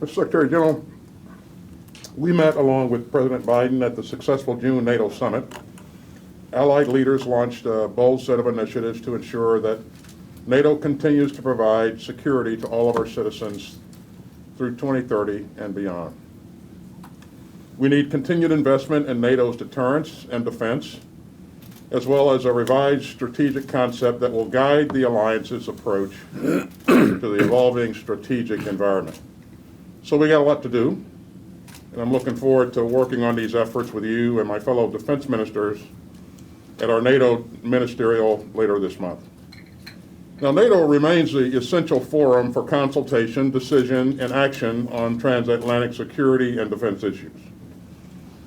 Mr. Secretary General, we met along with President Biden at the successful June NATO summit. Allied leaders launched a bold set of initiatives to ensure that NATO continues to provide security to all of our citizens through 2030 and beyond. We need continued investment in NATO's deterrence and defense, as well as a revised strategic concept that will guide the alliance's approach to the evolving strategic environment. So we got a lot to do, and I'm looking forward to working on these efforts with you and my fellow defense ministers at our NATO ministerial later this month. Now, NATO remains the essential forum for consultation, decision, and action on transatlantic security and defense issues.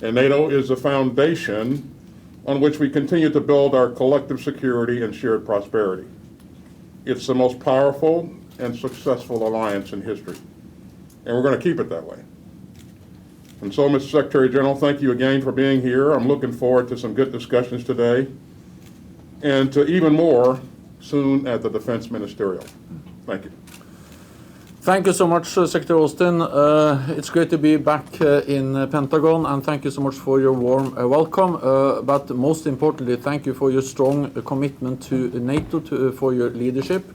And NATO is the foundation on which we continue to build our collective security and shared prosperity. It's the most powerful and successful alliance in history, and we're going to keep it that way. And so, Mr. Secretary General, thank you again for being here. I'm looking forward to some good discussions today, and to even more soon at the Defense Ministerial. Thank you. Thank you so much, Secretary Austin. It's great to be back in Pentagon, and thank you so much for your warm welcome. But most importantly, thank you for your strong commitment to NATO, for your leadership.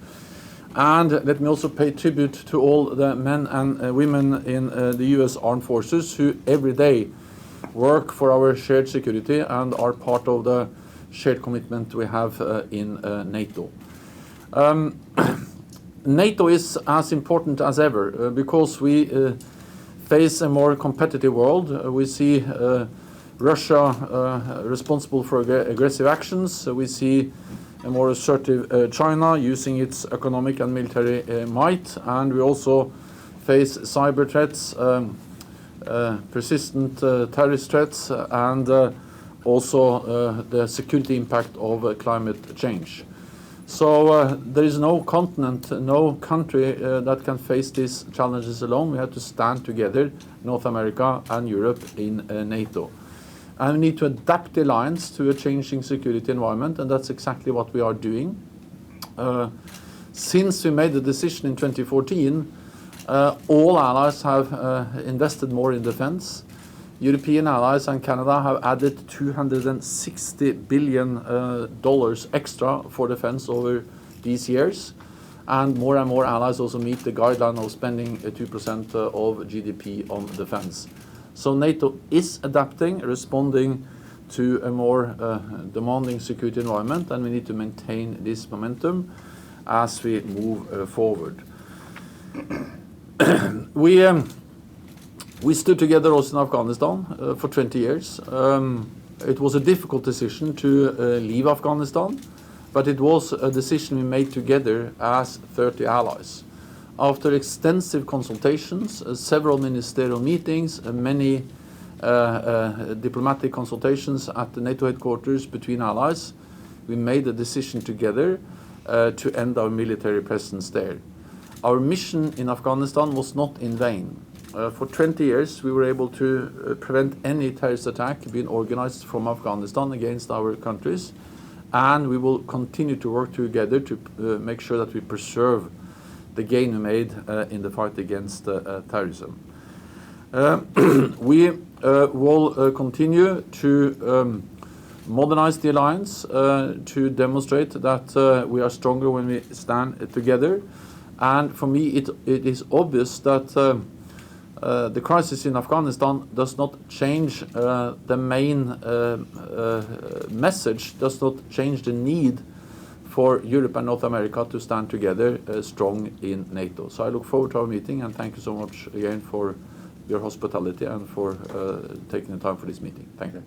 And let me also pay tribute to all the men and women in the U.S. Armed Forces who every day work for our shared security and are part of the shared commitment we have in NATO. NATO is as important as ever because we face a more competitive world. We see Russia responsible for aggressive actions. We see a more assertive China using its economic and military might, and we also face cyber threats, persistent terrorist threats, and also the security impact of climate change. So there is no continent, no country that can face these challenges alone. We have to stand together, North America and Europe in NATO. And we need to adapt the alliance to a changing security environment, and that's exactly what we are doing. Since we made the decision in 2014, all allies have invested more in defense. European allies and Canada have added $260 billion extra for defense over these years. And more allies also meet the guideline of spending 2% of GDP on defense. So NATO is adapting, responding to a more demanding security environment, and we need to maintain this momentum as we move forward. We stood together also in Afghanistan for 20 years. It was a difficult decision to leave Afghanistan, but it was a decision we made together as 30 allies. After extensive consultations, several ministerial meetings, many diplomatic consultations at the NATO headquarters between allies, we made a decision together to end our military presence there. Our mission in Afghanistan was not in vain. For 20 years, we were able to prevent any terrorist attack being organized from Afghanistan against our countries, and we will continue to work together to make sure that we preserve the gain we made in the fight against terrorism. We will continue to modernize the alliance to demonstrate that we are stronger when we stand together. And for me, it is obvious that the crisis in Afghanistan does not change the main message, does not change the need for Europe and North America to stand together strong in NATO. So I look forward to our meeting, and thank you so much again for your hospitality and for taking the time for this meeting. Thank you.